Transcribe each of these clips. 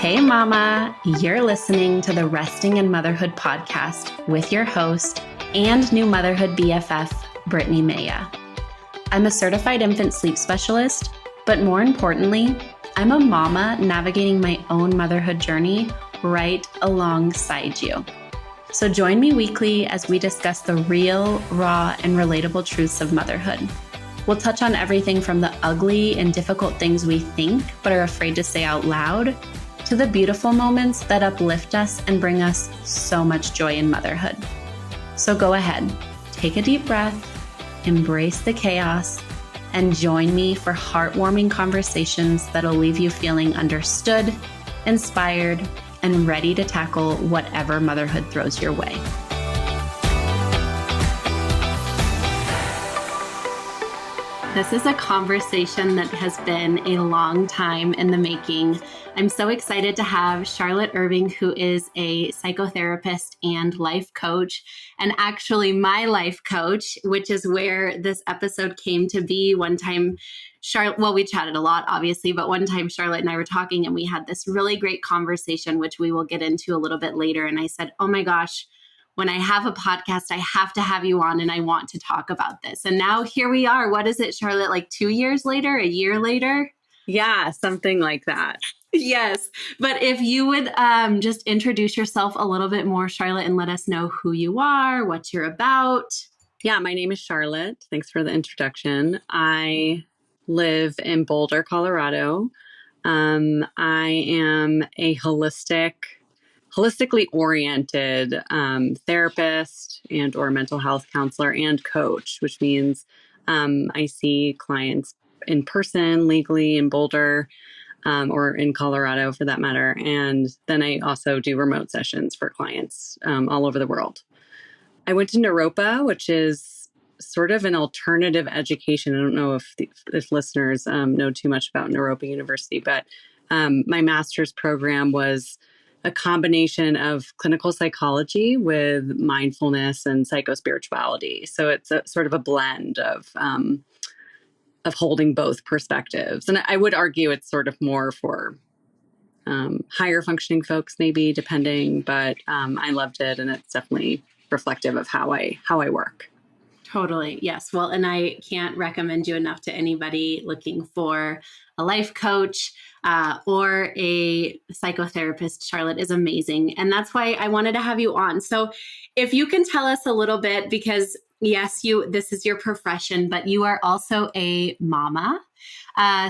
Hey mama, you're listening to the Resting in Motherhood podcast with your host and new motherhood BFF, Brittany Maya. I'm a certified infant sleep specialist, but more importantly, I'm a mama navigating my own motherhood journey right alongside you. So join me weekly as we discuss the real, raw, and relatable truths of motherhood. We'll touch on everything from the ugly and difficult things we think but are afraid to say out loud, to the beautiful moments that uplift us and bring us so much joy in motherhood. So go ahead, take a deep breath, embrace the chaos, and join me for heartwarming conversations that'll leave you feeling understood, inspired, and ready to tackle whatever motherhood throws your way. This is a conversation that has been a long time in the making. I'm so excited to have Charlotte Irving, who is a psychotherapist and life coach, and actually my life coach, which is where this episode came to be. One time, we chatted a lot, obviously, but one time Charlotte and I were talking and we had this really great conversation, which we will get into a little bit later. And I said, oh my gosh, when I have a podcast, I have to have you on and I want to talk about this. And now here we are. What is it, Charlotte? Like 2 years later, a year later? Yeah, something like that. Yes. But if you would just introduce yourself a little bit more, Charlotte, and let us know who you are, what you're about. Yeah, my name is Charlotte. Thanks for the introduction. I live in Boulder, Colorado. I am a holistically oriented therapist and or mental health counselor and coach, which means I see clients in person, legally in Boulder, or in Colorado for that matter. And then I also do remote sessions for clients all over the world. I went to Naropa, which is sort of an alternative education. I don't know if listeners know too much about Naropa University, but my master's program was a combination of clinical psychology with mindfulness and psychospirituality. So it's a sort of a blend of holding both perspectives. And I would argue it's sort of more for higher functioning folks, maybe, depending. But I loved it, and it's definitely reflective of how I work. Totally. Yes. Well, and I can't recommend you enough to anybody looking for a life coach or a psychotherapist. Charlotte is amazing. And that's why I wanted to have you on. So if you can tell us a little bit, because yes, this is your profession, but you are also a mama.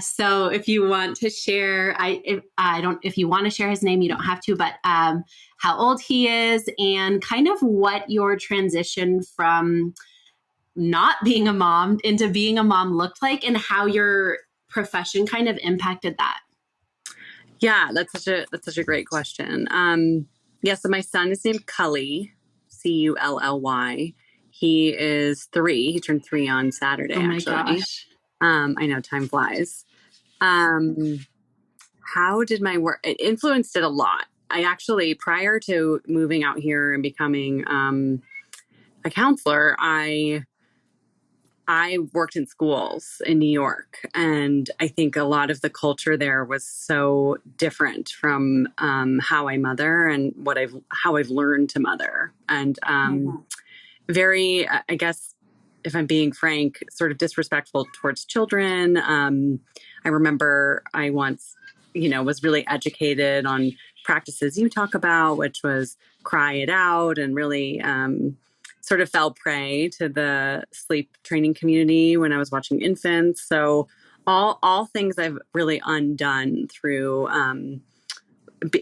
So if you want to share, if you want to share his name, you don't have to, but how old he is and kind of what your transition from not being a mom into being a mom looked like and how your profession kind of impacted that. Yeah, that's such a great question. So my son is named Cully, Cully. He is 3. He turned 3 on Saturday, oh my actually. Gosh. I know, time flies. How did my work? It influenced it a lot. I actually, prior to moving out here and becoming a counselor, I worked in schools in New York, and I think a lot of the culture there was so different from how I mother and how I've learned to mother, and very, I guess, if I'm being frank, sort of disrespectful towards children. I remember I once, was really educated on practices you talk about, which was cry it out, and really sort of fell prey to the sleep training community when I was watching infants. So all things I've really undone through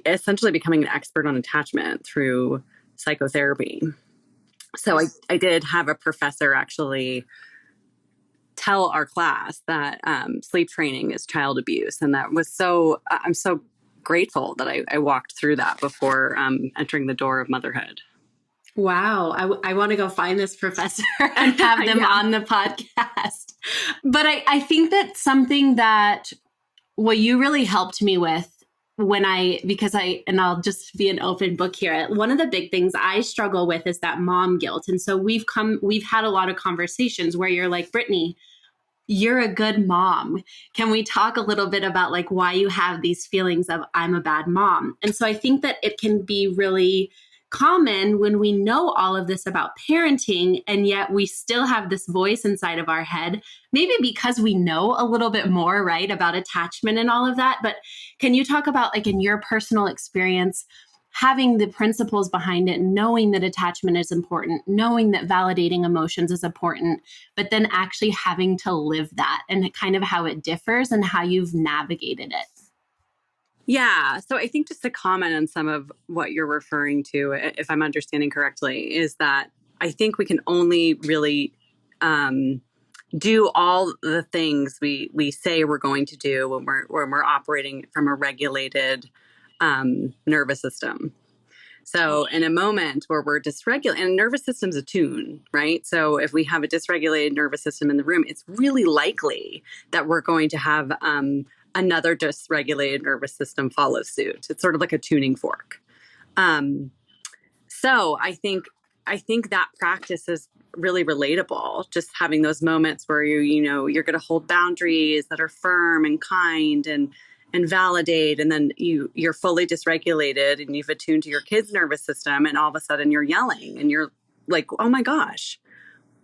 essentially becoming an expert on attachment through psychotherapy. So I did have a professor actually tell our class that sleep training is child abuse. And that was I'm so grateful that I walked through that before entering the door of motherhood. Wow. I want to go find this professor and have them on the podcast. But I think that's something that what you really helped me with and I'll just be an open book here. One of the big things I struggle with is that mom guilt. And so we've had a lot of conversations where you're like, Brittany, you're a good mom. Can we talk a little bit about like why you have these feelings of I'm a bad mom? And so I think that it can be really common when we know all of this about parenting and yet we still have this voice inside of our head, maybe because we know a little bit more, right, about attachment and all of that. But can you talk about, like, in your personal experience, having the principles behind it, knowing that attachment is important, knowing that validating emotions is important, but then actually having to live that and kind of how it differs and how you've navigated it? Yeah. So I think just to comment on some of what you're referring to, if I'm understanding correctly, is that I think we can only really do all the things we say we're going to do when we're operating from a regulated nervous system. So in a moment where we're dysregulated, and nervous system's attuned, right? So if we have a dysregulated nervous system in the room, it's really likely that we're going to have another dysregulated nervous system follow suit. It's sort of like a tuning fork. So I think that practice is really relatable. Just having those moments where you're going to hold boundaries that are firm and kind and validate, and then you're fully dysregulated and you've attuned to your kid's nervous system, and all of a sudden you're yelling and you're like, oh my gosh,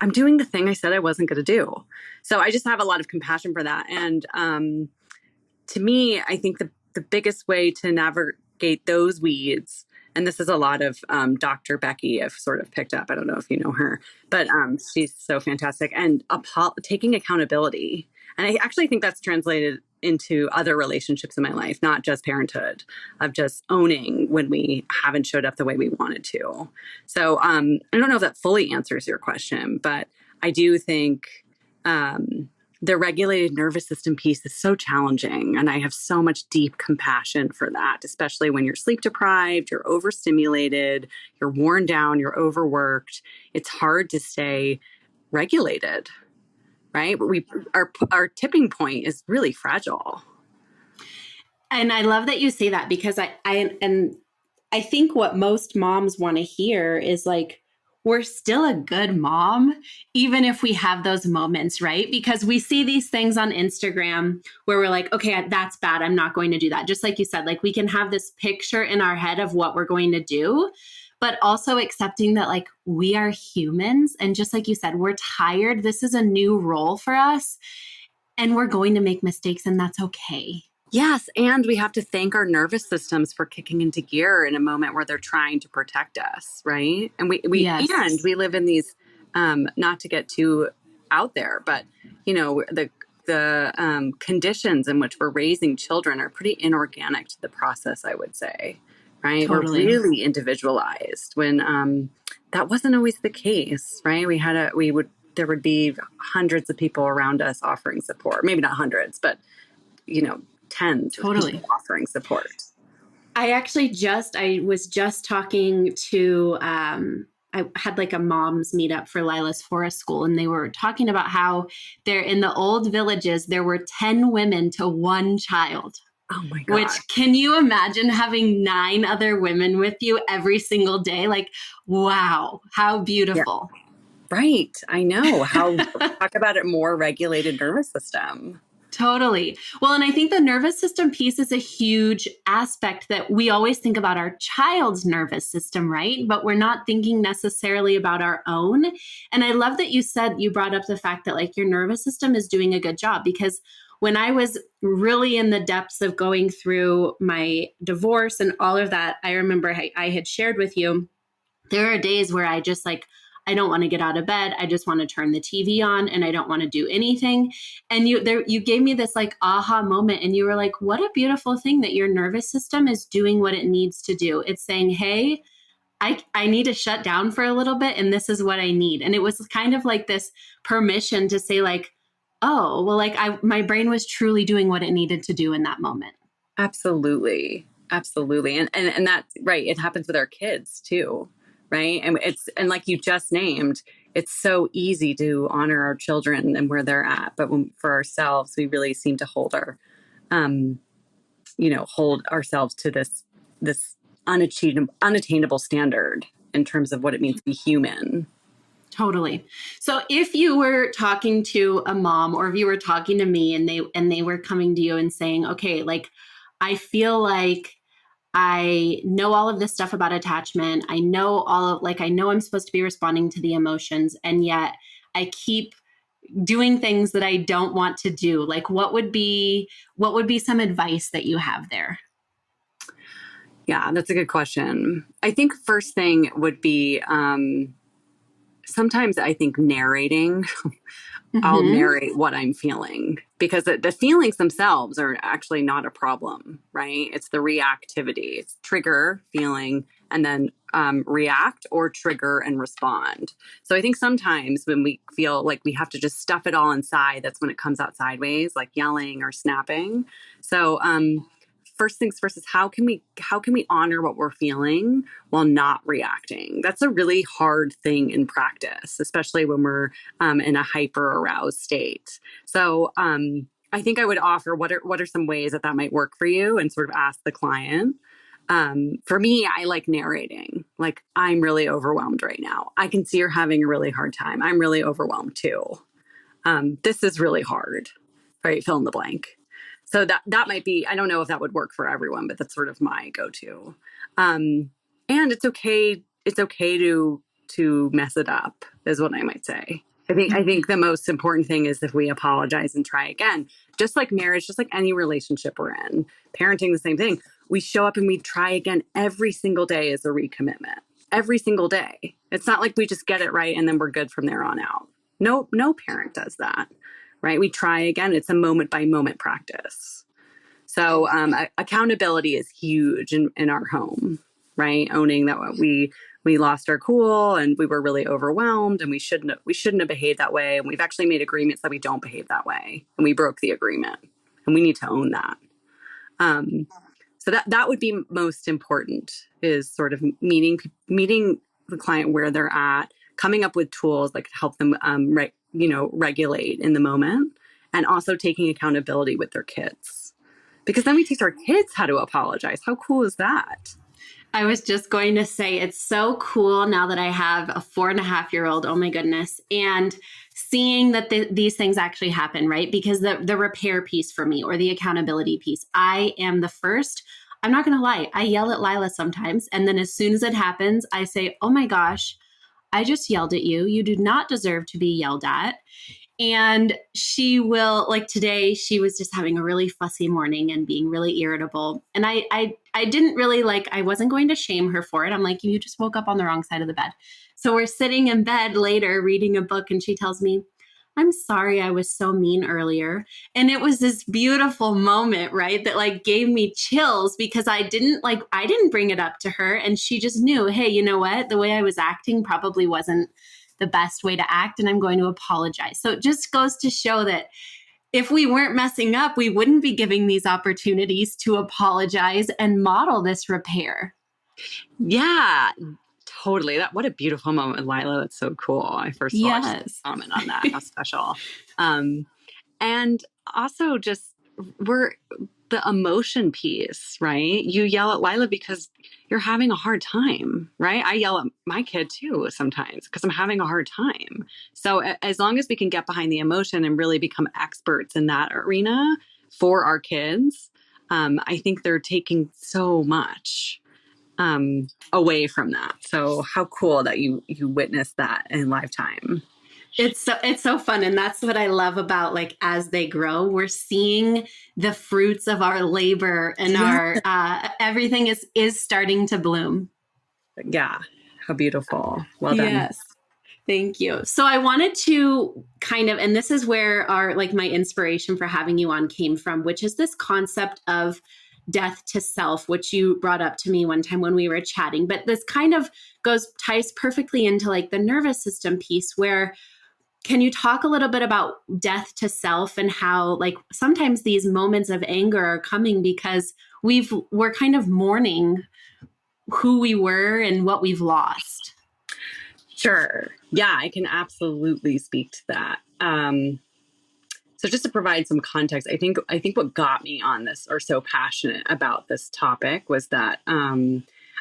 I'm doing the thing I said I wasn't going to do. So I just have a lot of compassion for that. And to me, I think the biggest way to navigate those weeds, and this is a lot of Dr. Becky I've sort of picked up. I don't know if you know her, but she's so fantastic. And taking accountability. And I actually think that's translated into other relationships in my life, not just parenthood, of just owning when we haven't showed up the way we wanted to. So I don't know if that fully answers your question, but I do think the regulated nervous system piece is so challenging. And I have so much deep compassion for that, especially when you're sleep deprived, you're overstimulated, you're worn down, you're overworked. It's hard to stay regulated, right? Our tipping point is really fragile. And I love that you say that, because I think what most moms want to hear is like, we're still a good mom, even if we have those moments, right? Because we see these things on Instagram where we're like, okay, that's bad, I'm not going to do that. Just like you said, like, we can have this picture in our head of what we're going to do, but also accepting that, like, we are humans. And just like you said, we're tired. This is a new role for us and we're going to make mistakes, and that's okay. Yes. And we have to thank our nervous systems for kicking into gear in a moment where they're trying to protect us. Right. And Yes. And we live in these, not to get too out there, but the conditions in which we're raising children are pretty inorganic to the process, I would say. Right. Totally. We're really individualized when, that wasn't always the case. Right. There would be hundreds of people around us offering support, maybe not hundreds, but, tens of people offering support. I was just talking to, I had like a mom's meetup for Lilah's forest school, and they were talking about how there in the old villages, there were 10 women to one child. Oh my God. Which, can you imagine having 9 other women with you every single day? Like, wow, how beautiful. Yeah. Right. I know. Talk about it, more regulated nervous system. Totally. Well, and I think the nervous system piece is a huge aspect that we always think about our child's nervous system, right? But we're not thinking necessarily about our own. And I love that you brought up the fact that, like, your nervous system is doing a good job, because when I was really in the depths of going through my divorce and all of that, I remember I had shared with you, there are days where I just I don't want to get out of bed. I just want to turn the TV on and I don't want to do anything. And you gave me this like aha moment, and you were like, what a beautiful thing that your nervous system is doing what it needs to do. It's saying, hey, I need to shut down for a little bit, and this is what I need. And it was kind of like this permission to say, like, oh, well, like my brain was truly doing what it needed to do in that moment. Absolutely. Absolutely. And that's right. It happens with our kids too. Right. And like you just named, it's so easy to honor our children and where they're at. But for ourselves, we really seem to hold ourselves to this unattainable standard in terms of what it means to be human. Totally. So if you were talking to a mom or if you were talking to me and they were coming to you and saying, okay, like I feel like I know all of this stuff about attachment. I know I know I'm supposed to be responding to the emotions, and yet I keep doing things that I don't want to do. Like what would be some advice that you have there? Yeah, that's a good question. I think first thing would be sometimes I think narrating. I'll Mm-hmm. narrate what I'm feeling because the feelings themselves are actually not a problem, right? It's the reactivity. It's trigger, feeling, and then react or trigger and respond. So I think sometimes when we feel like we have to just stuff it all inside, that's when it comes out sideways, like yelling or snapping. So first things first is how can we honor what we're feeling while not reacting? That's a really hard thing in practice, especially when we're in a hyper aroused state. So I think I would offer what are some ways that might work for you, and sort of ask the client. For me, I like narrating. Like, I'm really overwhelmed right now. I can see you're having a really hard time. I'm really overwhelmed too. This is really hard. Right, fill in the blank. So that might be. I don't know if that would work for everyone, but that's sort of my go-to. And it's okay. It's okay to mess it up, is what I might say. I think the most important thing is if we apologize and try again. Just like marriage, just like any relationship we're in, parenting, the same thing. We show up and we try again every single day as a recommitment. Every single day. It's not like we just get it right and then we're good from there on out. No parent does that, right? We try again. It's a moment by moment practice. So accountability is huge in our home, right? Owning that we lost our cool and we were really overwhelmed and we shouldn't have behaved that way. And we've actually made agreements that we don't behave that way, and we broke the agreement, and we need to own that. Um, so that would be most important, is sort of meeting the client where they're at, coming up with tools that could help them regulate in the moment, and also taking accountability with their kids. Because then we teach our kids how to apologize. How cool is that? I was just going to say it's so cool now that I have a 4.5-year-old. Oh my goodness. And seeing that these things actually happen, right? Because the repair piece for me, or the accountability piece, I am the first. I'm not going to lie. I yell at Lilah sometimes. And then as soon as it happens, I say, oh my gosh, I just yelled at you. You do not deserve to be yelled at. And she will, like today, she was just having a really fussy morning and being really irritable. And I didn't really I wasn't going to shame her for it. I'm like, you just woke up on the wrong side of the bed. So we're sitting in bed later reading a book, and she tells me, I'm sorry I was so mean earlier. And it was this beautiful moment, right? That gave me chills, because I didn't bring it up to her. And she just knew, hey, you know what? The way I was acting probably wasn't the best way to act, and I'm going to apologize. So it just goes to show that if we weren't messing up, we wouldn't be giving these opportunities to apologize and model this repair. Yeah, totally. What a beautiful moment with Lilah. That's so cool. I first of all, I just Yes. comment on that. How special. Um, and also just we're the emotion piece, right? You yell at Lilah because you're having a hard time, right? I yell at my kid too sometimes because I'm having a hard time. So as long as we can get behind the emotion and really become experts in that arena for our kids, I think they're taking so much away from that. So how cool that you witnessed that in lifetime. It's so fun, and that's what I love about as they grow, we're seeing the fruits of our labor, and Yeah. our everything is starting to bloom. Yeah. How beautiful. Well done. Yes. Thank you. So I wanted to kind of, and this is where my inspiration for having you on came from, which is this concept of death to self, which you brought up to me one time when we were chatting. But this kind of ties perfectly into the nervous system piece, where can you talk a little bit about death to self, and how sometimes these moments of anger are coming because we're kind of mourning who we were and what we've lost? Sure. Yeah, I can absolutely speak to that. So just to provide some context, I think what got me on this, or so passionate about this topic, was that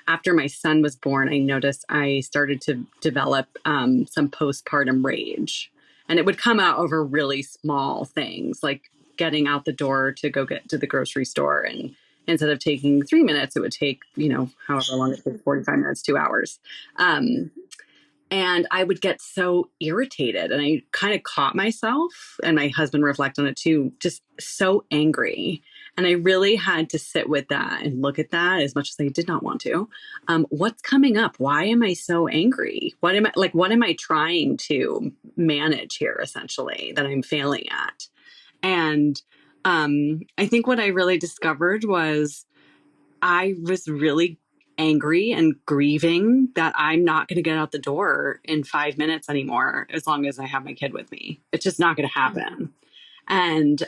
after my son was born, I noticed I started to develop some postpartum rage. And it would come out over really small things, like getting out the door to go get to the grocery store. And instead of taking 3 minutes, it would take, however long it took, 45 minutes, 2 hours. And I would get so irritated, and I kind of caught myself, and my husband reflected on it too, just so angry. And I really had to sit with that and look at that as much as I did not want to. What's coming up? Why am I so angry? What am I trying to manage here, essentially, that I'm failing at? And I think what I really discovered was I was really angry and grieving that I'm not going to get out the door in 5 minutes anymore as long as I have my kid with me. It's just not going to happen. And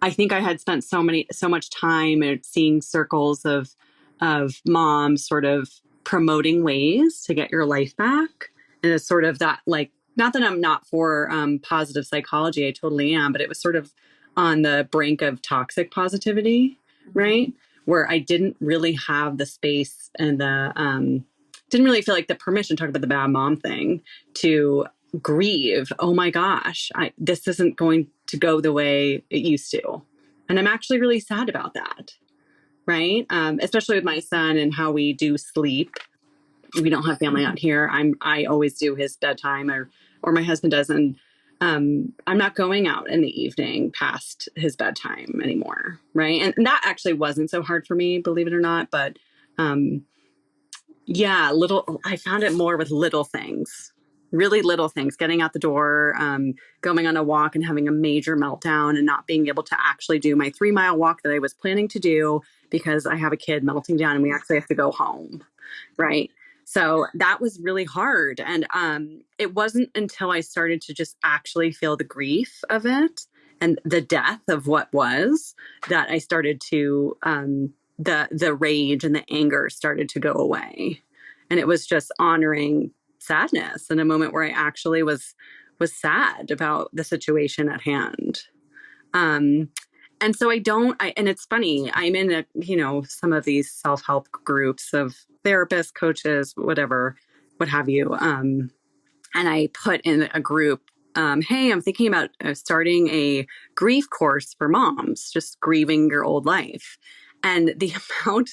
I think I had spent so much time seeing circles of moms sort of promoting ways to get your life back. And it's sort of that, like, not that I'm not for positive psychology, I totally am, but it was sort of on the brink of toxic positivity, right? Where I didn't really have the space and didn't really feel like the permission, talk about the bad mom thing, to grieve. Oh my gosh, this isn't going to go the way it used to. And I'm actually really sad about that, right? Especially with my son and how we do sleep. We don't have family out here. I always do his bedtime, or my husband does. And I'm not going out in the evening past his bedtime anymore. Right. And that actually wasn't so hard for me, believe it or not. But I found it more with little things, really little things, getting out the door, going on a walk and having a major meltdown and not being able to actually do my 3-mile walk that I was planning to do because I have a kid melting down and we actually have to go home. Right. So that was really hard. And it wasn't until I started to just actually feel the grief of it and the death of what was that I started to, the rage and the anger started to go away. And it was just honoring sadness in a moment where I actually was sad about the situation at hand. And so and it's funny, I'm in some of these self-help groups of therapists, coaches, whatever, what have you. And I put in a group, hey, I'm thinking about starting a grief course for moms, just grieving your old life. And the amount,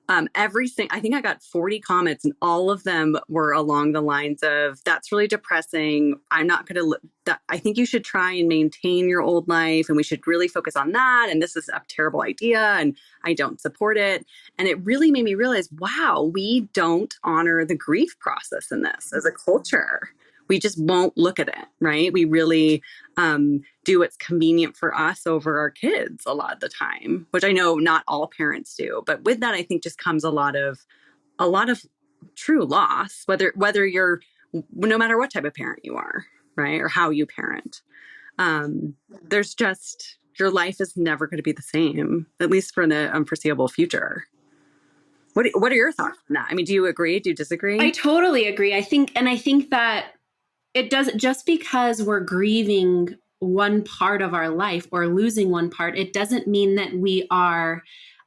I think I got 40 comments and all of them were along the lines of, that's really depressing. I'm not going to, I think you should try and maintain your old life and we should really focus on that. And this is a terrible idea and I don't support it. And it really made me realize, wow, we don't honor the grief process in this as a culture. We just won't look at it, right? We really do what's convenient for us over our kids a lot of the time, which I know not all parents do. But with that, I think just comes a lot of true loss, whether you're, no matter what type of parent you are, right? Or how you parent. There's just, your life is never going to be the same, at least for the unforeseeable future. What are your thoughts on that? I mean, do you agree? Do you disagree? I totally agree. I think that it doesn't, just because we're grieving one part of our life or losing one part, it doesn't mean that we are,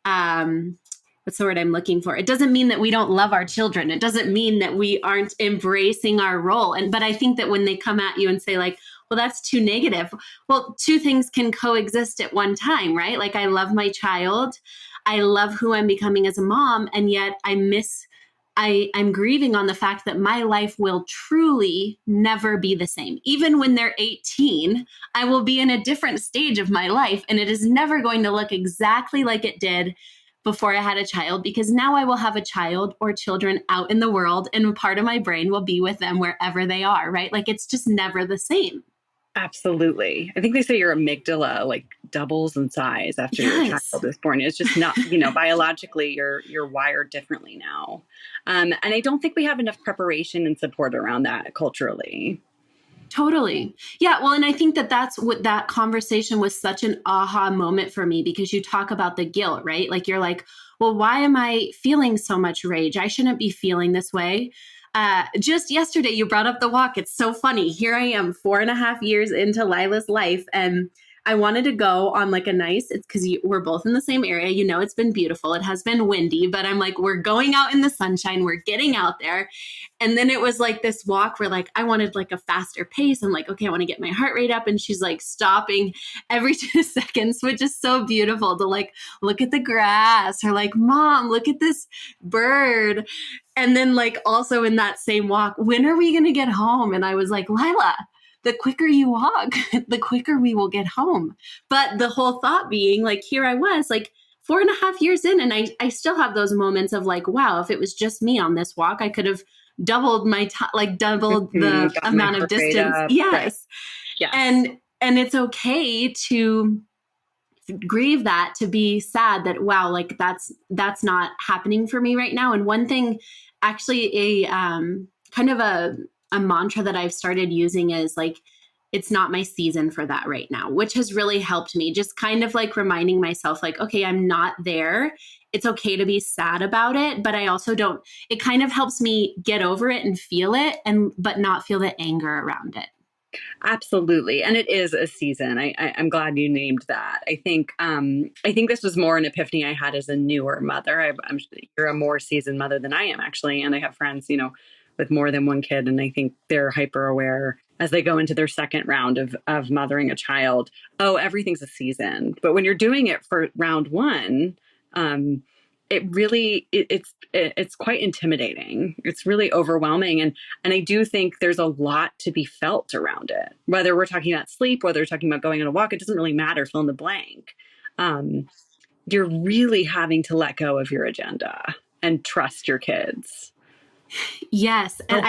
what's the word I'm looking for? It doesn't mean that we don't love our children. It doesn't mean that we aren't embracing our role. But I think that when they come at you and say like, well, that's too negative. Well, two things can coexist at one time, right? Like I love my child. I love who I'm becoming as a mom. And yet I'm grieving on the fact that my life will truly never be the same. Even when they're 18, I will be in a different stage of my life, and it is never going to look exactly like it did before I had a child, because now I will have a child or children out in the world, and part of my brain will be with them wherever they are, right? Like it's just never the same. Absolutely. I think they say your amygdala like doubles in size after your child is born. It's just not, biologically you're wired differently now. And I don't think we have enough preparation and support around that culturally. Totally. Yeah. Well, and I think that's what that conversation was such an aha moment for me, because you talk about the guilt, right? Like you're like, well, why am I feeling so much rage? I shouldn't be feeling this way. Just yesterday, you brought up the walk. It's so funny. Here I am 4.5 years into Lilah's life. And I wanted to go on like a nice, it's because we're both in the same area. You know, it's been beautiful. It has been windy, but I'm like, we're going out in the sunshine. We're getting out there. And then it was like this walk where like I wanted like a faster pace. I'm like, okay, I want to get my heart rate up. And she's like stopping every 2 seconds, which is so beautiful to like look at the grass or like, Mom, look at this bird. And then like also in that same walk, when are we going to get home? And I was like, Lilah, the quicker you walk, the quicker we will get home. But the whole thought being like, here I was like 4.5 years in, and I still have those moments of like, wow, if it was just me on this walk, I could have doubled my doubled the amount of distance. Yes. Right. Yes. And it's okay to grieve that, to be sad that, wow, like that's not happening for me right now. And one thing, actually, a kind of a mantra that I've started using is like, it's not my season for that right now, which has really helped me. Just kind of like reminding myself like, okay, I'm not there. It's okay to be sad about it, but I also don't, it kind of helps me get over it and feel it, but not feel the anger around it. Absolutely. And it is a season. I'm glad you named that. I think this was more an epiphany I had as a newer mother. You're a more seasoned mother than I am, actually. And I have friends, with more than one kid. And I think they're hyper aware as they go into their second round of mothering a child. Oh, everything's a season. But when you're doing it for round one, it's quite intimidating. It's really overwhelming. And I do think there's a lot to be felt around it, whether we're talking about sleep, whether we're talking about going on a walk, it doesn't really matter, fill in the blank. You're really having to let go of your agenda and trust your kids. Yes. And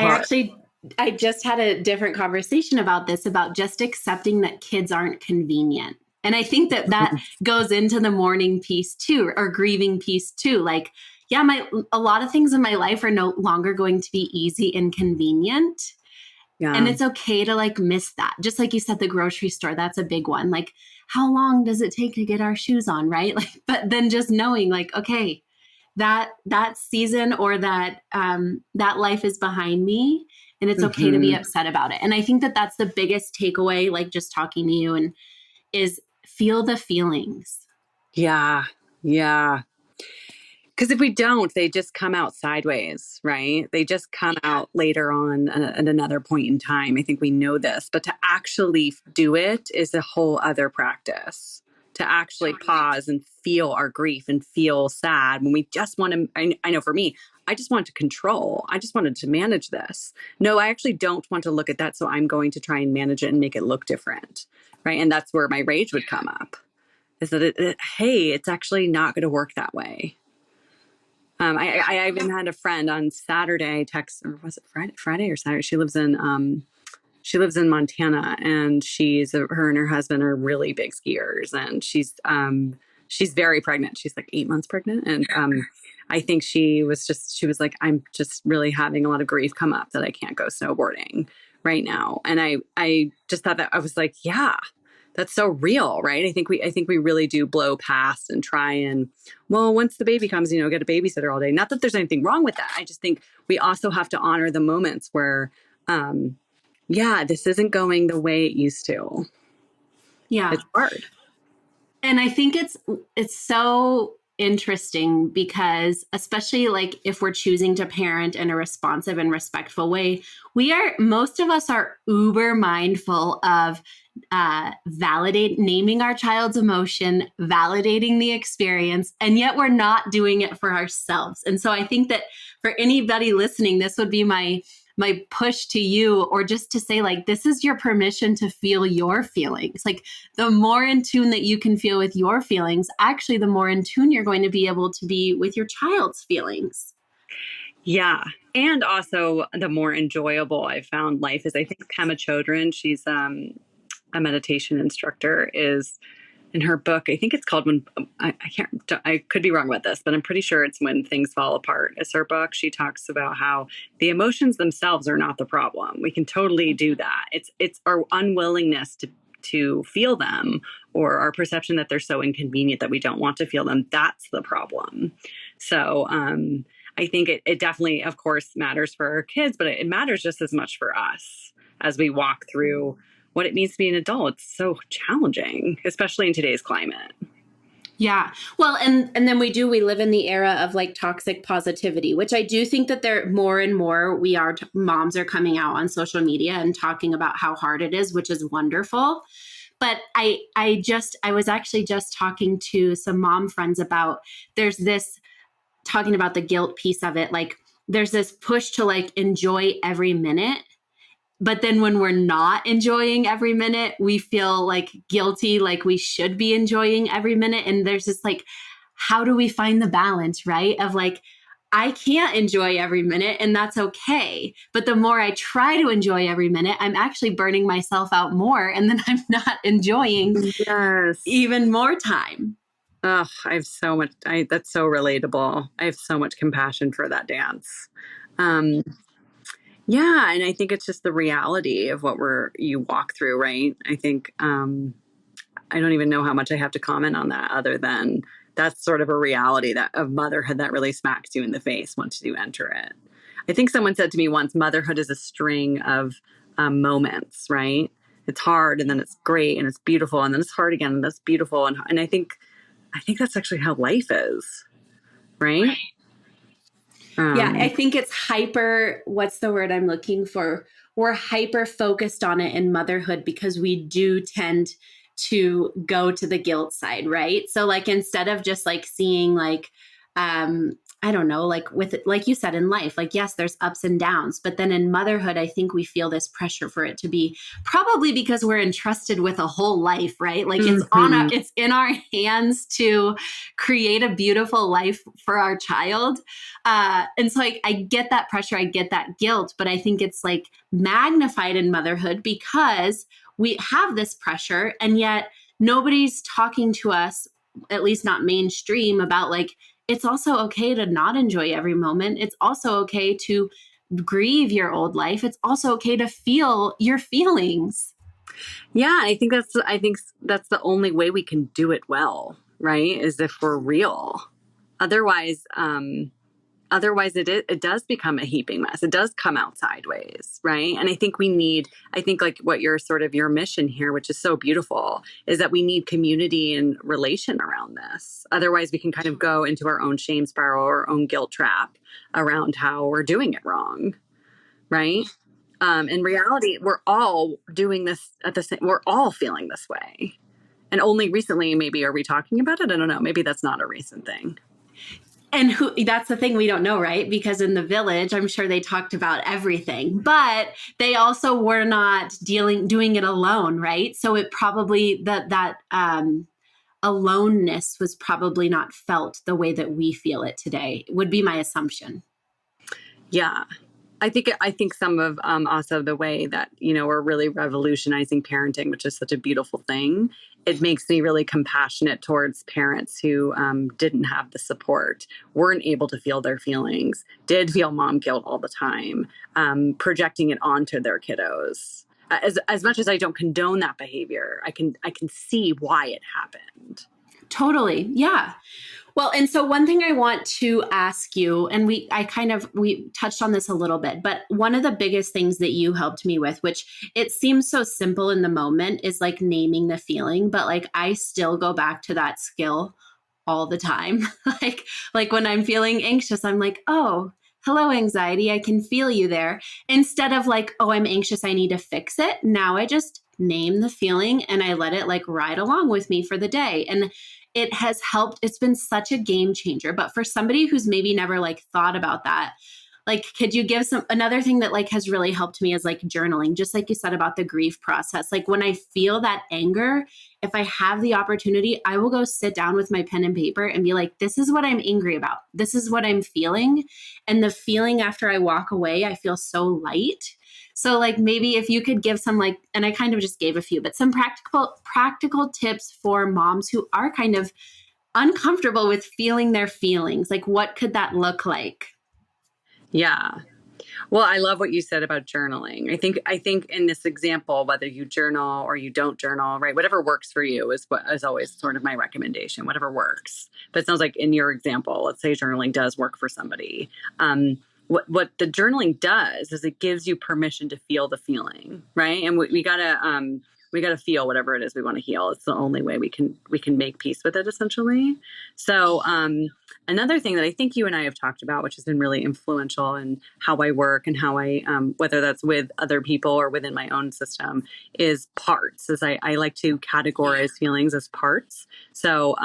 I just had a different conversation about this, about just accepting that kids aren't convenient. And I think that goes into the mourning piece too, or grieving piece too. Like, yeah, a lot of things in my life are no longer going to be easy and convenient. Yeah. And it's okay to like miss that. Just like you said, the grocery store, that's a big one. Like, how long does it take to get our shoes on? Right. Like, but then just knowing like, okay, that season or that life is behind me, and it's okay to be upset about it. And I think that that's the biggest takeaway, like just talking to you, and is feel the feelings. Yeah. Yeah. Because if we don't, they just come out sideways, right? They just come out later on at another point in time. I think we know this, but to actually do it is a whole other practice. To actually pause and feel our grief and feel sad when we just want to, I know for me, I just wanted to control. I just wanted to manage this. No, I actually don't want to look at that. So I'm going to try and manage it and make it look different. Right. And that's where my rage would come up, is that, hey, it's actually not going to work that way. I even had a friend on Saturday text, or was it Friday or Saturday? She lives in Montana, and her and her husband are really big skiers, and she's very pregnant. She's like 8 months pregnant. And I think she was like, I'm just really having a lot of grief come up that I can't go snowboarding right now. And I just thought that, I was like, yeah, that's so real, right? I think we really do blow past and try and, well, once the baby comes, get a babysitter all day. Not that there's anything wrong with that. I just think we also have to honor the moments where, this isn't going the way it used to. Yeah. It's hard. And I think it's so interesting because, especially like if we're choosing to parent in a responsive and respectful way, most of us are uber mindful of naming our child's emotion, validating the experience, and yet we're not doing it for ourselves. And so I think that for anybody listening, this would be my push to you, or just to say like, this is your permission to feel your feelings. Like, the more in tune that you can feel with your feelings, actually, the more in tune you're going to be able to be with your child's feelings. Yeah. And also the more enjoyable I've found life is. I think Pema Chodron, she's a meditation instructor, is in her book, I think it's called I could be wrong about this, but I'm pretty sure it's When Things Fall Apart is her book. She talks about how the emotions themselves are not the problem. We can totally do that. It's our unwillingness to feel them, or our perception that they're so inconvenient that we don't want to feel them. That's the problem. So I think it definitely, of course, matters for our kids, but it matters just as much for us as we walk through what it means to be an adult. It's so challenging, especially in today's climate. Yeah. Well, and then we live in the era of like toxic positivity, which I do think that there more and more moms are coming out on social media and talking about how hard it is, which is wonderful. But I was actually just talking to some mom friends about, there's this talking about the guilt piece of it. Like there's this push to like enjoy every minute. But then when we're not enjoying every minute, we feel like guilty, like we should be enjoying every minute. And there's this like, how do we find the balance, right? Of like, I can't enjoy every minute and that's okay. But the more I try to enjoy every minute, I'm actually burning myself out more. And then I'm not enjoying even more time. Oh, I have so much, that's so relatable. I have so much compassion for that dance. Yeah. And I think it's just the reality of what you walk through, right? I think, I don't even know how much I have to comment on that other than that's sort of a reality of motherhood that really smacks you in the face once you enter it. I think someone said to me once, motherhood is a string of moments, right? It's hard and then it's great and it's beautiful and then it's hard again and that's beautiful. And I think that's actually how life is, right? Yeah, I think it's what's the word I'm looking for? We're hyper focused on it in motherhood because we do tend to go to the guilt side, right? So like instead of just like seeing like I don't know, like like you said in life, like yes, there's ups and downs, but then in motherhood, I think we feel this pressure for it to be, probably because we're entrusted with a whole life, right? Like it's in our hands to create a beautiful life for our child. And so I get that pressure, I get that guilt, but I think it's like magnified in motherhood because we have this pressure and yet nobody's talking to us, at least not mainstream, about like, it's also okay to not enjoy every moment. It's also okay to grieve your old life. It's also okay to feel your feelings. Yeah, I think that's the only way we can do it well, right? Is if we're real. Otherwise, it does become a heaping mess. It does come out sideways, right? And I think like what your mission here, which is so beautiful, is that we need community and relation around this. Otherwise, we can kind of go into our own shame spiral or our own guilt trap around how we're doing it wrong, right? In reality, we're all doing this we're all feeling this way. And only recently, maybe, are we talking about it? I don't know. Maybe that's not a recent thing. And that's the thing we don't know, right? Because in the village, I'm sure they talked about everything, but they also were not doing it alone, right? So it probably that aloneness was probably not felt the way that we feel it today, would be my assumption. Yeah. I think some of also the way that, we're really revolutionizing parenting, which is such a beautiful thing. It makes me really compassionate towards parents who didn't have the support, weren't able to feel their feelings, did feel mom guilt all the time, projecting it onto their kiddos. As much as I don't condone that behavior, I can see why it happened. Totally. Yeah. Well, and so one thing I want to ask you, and we touched on this a little bit, but one of the biggest things that you helped me with, which it seems so simple in the moment, is like naming the feeling, but like I still go back to that skill all the time. like when I'm feeling anxious, I'm like, oh, hello, anxiety. I can feel you there. Instead of like, oh, I'm anxious, I need to fix it. Now I just name the feeling and I let it like ride along with me for the day. And it has helped. It's been such a game changer. But for somebody who's maybe never like thought about that, like, could you give another thing that like has really helped me is like journaling, just like you said about the grief process. Like when I feel that anger, if I have the opportunity, I will go sit down with my pen and paper and be like, this is what I'm angry about. This is what I'm feeling. And the feeling after I walk away, I feel so light. So like maybe if you could give some like, and I kind of just gave a few, but some practical tips for moms who are kind of uncomfortable with feeling their feelings. Like what could that look like? Yeah. Well, I love what you said about journaling. I think in this example, whether you journal or you don't journal, right, whatever works for you is always sort of my recommendation, whatever works. But it sounds like in your example, let's say journaling does work for somebody. what the journaling does is it gives you permission to feel the feeling, right? And we gotta feel whatever it is we want to heal. It's the only way we can make peace with it, essentially. So another thing that I think you and I have talked about, which has been really influential in how I work and how I whether that's with other people or within my own system, is parts. As I like to categorize feelings as parts. So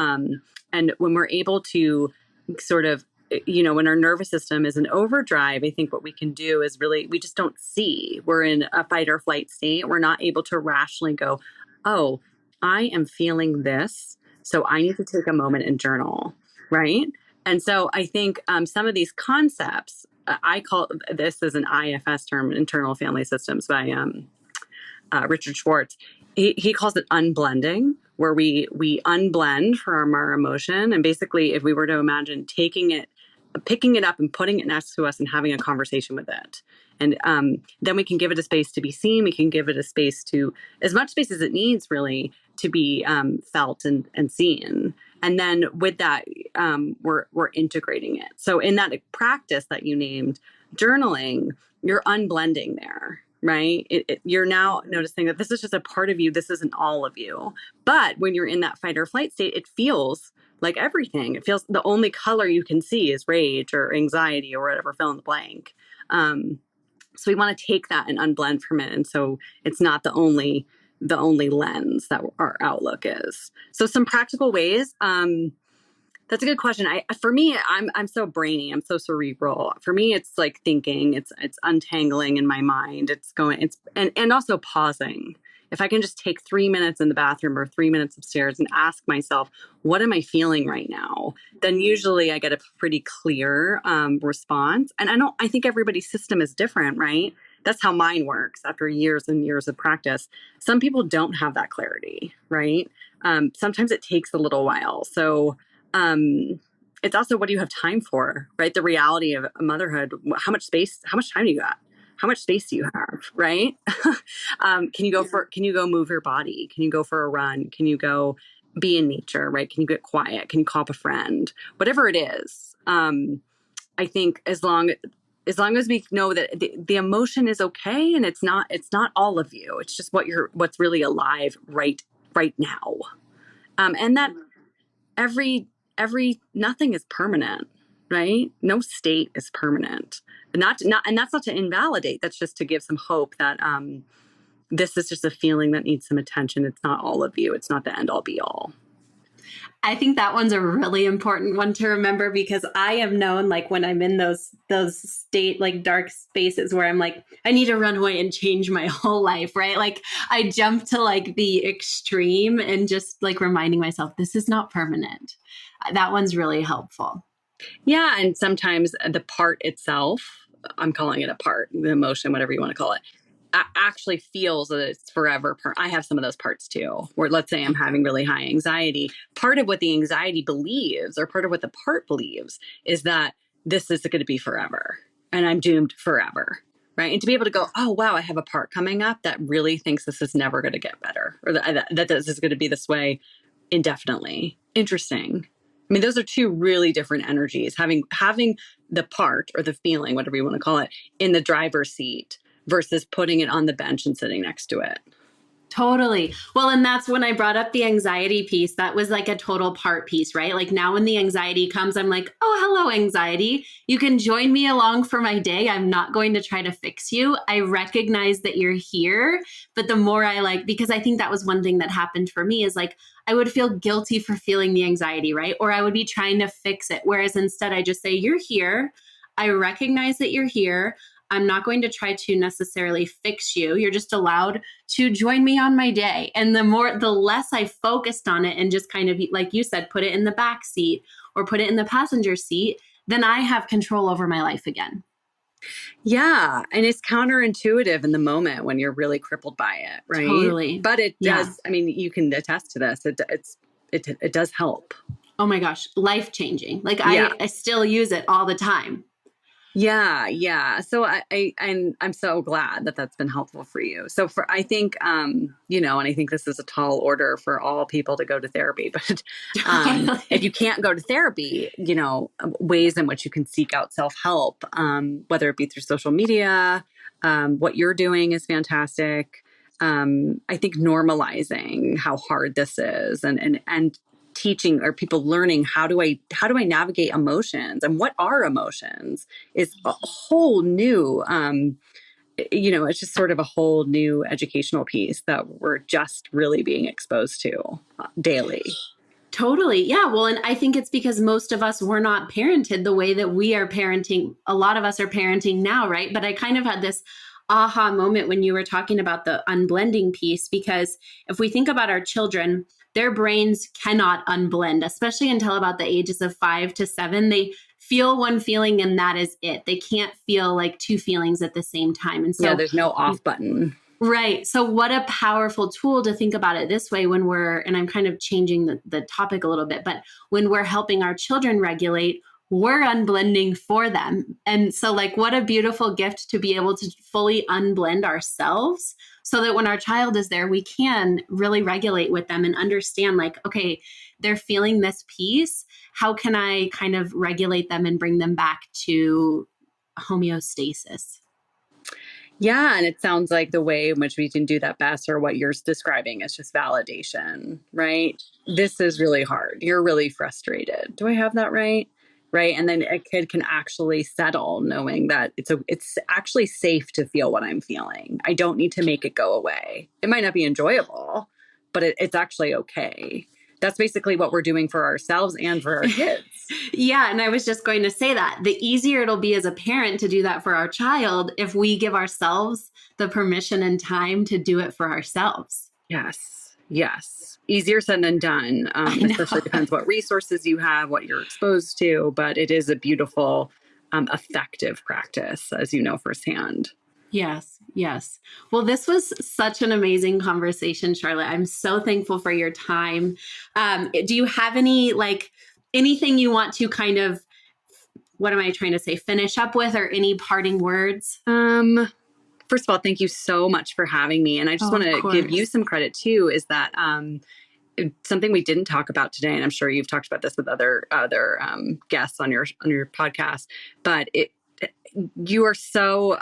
and when we're able to sort of, when our nervous system is in overdrive, I think what we can do is we just don't see. We're in a fight or flight state. We're not able to rationally go, oh, I am feeling this, so I need to take a moment and journal, right? And so I think some of these concepts, I call this as an IFS term, internal family systems, by Richard Schwartz. He calls it unblending, where we unblend from our emotion. And basically, if we were to imagine picking it up and putting it next to us and having a conversation with it. And then we can give it a space to be seen. We can give it a space as much space as it needs, really, to be felt and seen. And then with that, we're integrating it. So in that practice that you named, journaling, you're unblending there, right? You're now noticing that this is just a part of you. This isn't all of you. But when you're in that fight or flight state, it feels like everything. It feels the only color you can see is rage or anxiety or whatever, fill in the blank. So we want to take that and unblend from it. And so it's not the only lens that our outlook is. So some practical ways. That's a good question. For me, I'm so brainy. I'm so cerebral. For me, it's like thinking. It's untangling in my mind. And also pausing. If I can just take 3 minutes in the bathroom or 3 minutes upstairs and ask myself, what am I feeling right now? Then usually I get a pretty clear response. And I think everybody's system is different, right? That's how mine works after years and years of practice. Some people don't have that clarity, right? Sometimes it takes a little while. So it's also, what do you have time for, right? The reality of motherhood, how much time do you got? How much space do you have, right? Can you go move your body? Can you go for a run? Can you go be in nature, right? Can you get quiet? Can you call up a friend? Whatever it is. I think as long as we know that the emotion is okay and it's not all of you, it's just what's really alive right now. And that nothing is permanent, right? No state is permanent. And that's not to invalidate. That's just to give some hope that this is just a feeling that needs some attention. It's not all of you. It's not the end all be all. I think that one's a really important one to remember, because I am known, like, when I'm in those state, like, dark spaces where I'm like, I need to run away and change my whole life, right? Like, I jump to like the extreme and just like reminding myself, this is not permanent. That one's really helpful. Yeah. And sometimes the part itself, I'm calling it a part, the emotion, whatever you want to call it, actually feels that it's forever. I have some of those parts too, where let's say I'm having really high anxiety. Part of what the anxiety believes, or part of what the part believes, is that this is going to be forever and I'm doomed forever. Right. And to be able to go, oh, wow, I have a part coming up that really thinks this is never going to get better, or that this is going to be this way indefinitely. Interesting. I mean, those are two really different energies. Having the part, or the feeling, whatever you want to call it, in the driver's seat versus putting it on the bench and sitting next to it. Totally. Well, and that's when I brought up the anxiety piece. That was like a total part piece, right? Like, now when the anxiety comes, I'm like, oh, hello, anxiety. You can join me along for my day. I'm not going to try to fix you. I recognize that you're here. But the more because I think that was one thing that happened for me, is like, I would feel guilty for feeling the anxiety, right? Or I would be trying to fix it. Whereas instead I just say, you're here. I recognize that you're here. I'm not going to try to necessarily fix you. You're just allowed to join me on my day. And the less I focused on it and just kind of, like you said, put it in the back seat or put it in the passenger seat, then I have control over my life again. Yeah. And it's counterintuitive in the moment when you're really crippled by it, right? Totally. But it does, I mean, you can attest to this. It does help. Oh my gosh. Life changing. Like, I still use it all the time. Yeah. So I'm so glad that that's been helpful for you. So I think, and I think this is a tall order for all people to go to therapy, but if you can't go to therapy, ways in which you can seek out self-help, whether it be through social media, what you're doing is fantastic. I think normalizing how hard this is and teaching or people learning how do I navigate emotions and what are emotions is a whole new it's just sort of a whole new educational piece that we're just really being exposed to daily. Totally. Yeah. Well, and I think it's because most of us were not parented the way that we are parenting. A lot of us are parenting now, right? But I kind of had this aha moment when you were talking about the unblending piece, because if we think about our children, their brains cannot unblend, especially until about the ages of 5 to 7. They feel one feeling and that is it. They can't feel like two feelings at the same time. And so there's no off button. Right. So what a powerful tool to think about it this way when and I'm kind of changing the topic a little bit, but when we're helping our children regulate, we're unblending for them. And so what a beautiful gift to be able to fully unblend ourselves so that when our child is there, we can really regulate with them and understand okay, they're feeling this piece. How can I kind of regulate them and bring them back to homeostasis? Yeah. And it sounds like the way in which we can do that best, or what you're describing, is just validation, right? This is really hard. You're really frustrated. Do I have that right? Right. And then a kid can actually settle knowing that it's actually safe to feel what I'm feeling. I don't need to make it go away. It might not be enjoyable, but it's actually okay. That's basically what we're doing for ourselves and for our kids. Yeah. And I was just going to say that the easier it'll be as a parent to do that for our child if we give ourselves the permission and time to do it for ourselves. Yes. Easier said than done. Especially depends what resources you have, what you're exposed to, but it is a beautiful, effective practice, as you know firsthand. Yes. Well, this was such an amazing conversation, Charlotte. I'm so thankful for your time. Do you have anything you want to kind of, what am I trying to say, finish up with, or any parting words? First of all, thank you so much for having me. And I just want to give you some credit too, is that something we didn't talk about today, and I'm sure you've talked about this with other guests on your podcast, but you are so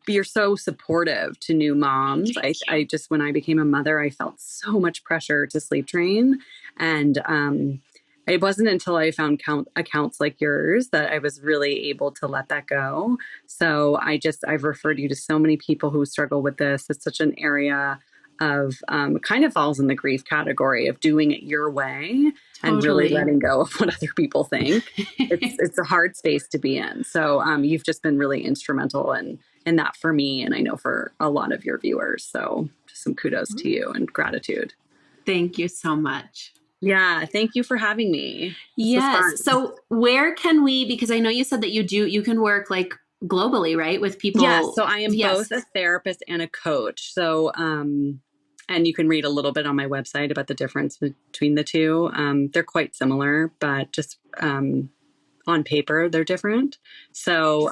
you're so supportive to new moms. I just, when I became a mother, I felt so much pressure to sleep train. And it wasn't until I found accounts like yours that I was really able to let that go. So I've referred you to so many people who struggle with this. It's such an area of kind of falls in the grief category of doing it your way. Totally. And really letting go of what other people think. It's a hard space to be in. So you've just been really instrumental in that for me, and I know for a lot of your viewers. So just some kudos to you and gratitude. Thank you so much. Yeah. Thank you for having me. Yes. So where can we, because I know you said that you can work globally, right? With people. Yeah. So I am both a therapist and a coach. So, and you can read a little bit on my website about the difference between the two. They're quite similar, but just, on paper, they're different. So,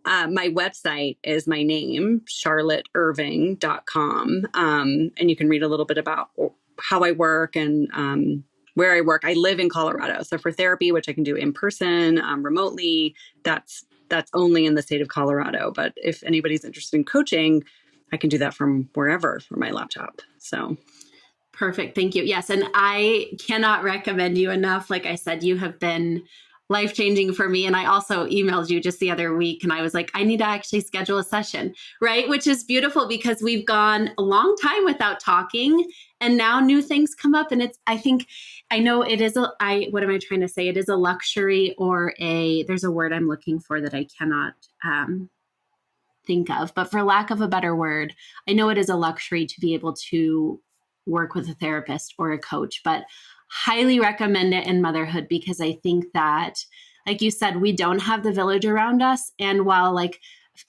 my website is my name, charlotteirving.com. And you can read a little bit about how I work and, where I work. I live in Colorado. So for therapy, which I can do in person, remotely, that's only in the state of Colorado. But if anybody's interested in coaching, I can do that from wherever from my laptop. So perfect. Thank you. Yes. And I cannot recommend you enough. Like I said, you have been life-changing for me. And I also emailed you just the other week and I was like, I need to actually schedule a session, right? Which is beautiful because we've gone a long time without talking and now new things come up. And I know it is what am I trying to say? It is a luxury or there's a word I'm looking for that I cannot think of, but for lack of a better word, I know it is a luxury to be able to work with a therapist or a coach, but highly recommend it in motherhood because I think that, like you said, we don't have the village around us. And while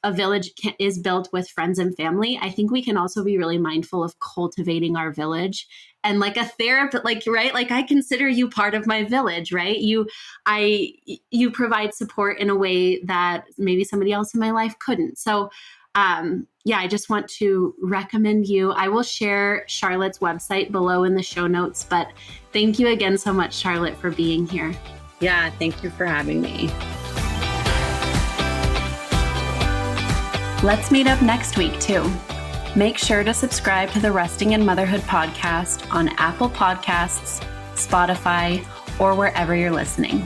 a village is built with friends and family, I think we can also be really mindful of cultivating our village and like a therapist, like, right? Like I consider you part of my village, right? You provide support in a way that maybe somebody else in my life couldn't. So I just want to recommend you. I will share Charlotte's website below in the show notes, but thank you again so much, Charlotte, for being here. Yeah, thank you for having me. Let's meet up next week too. Make sure to subscribe to the Resting in Motherhood podcast on Apple Podcasts, Spotify, or wherever you're listening.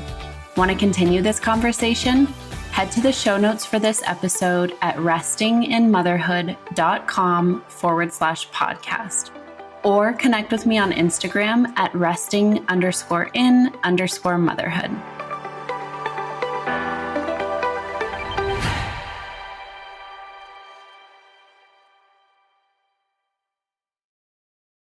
Want to continue this conversation? Head to the show notes for this episode at restinginmotherhood.com/podcast, or connect with me on Instagram at resting_in_motherhood.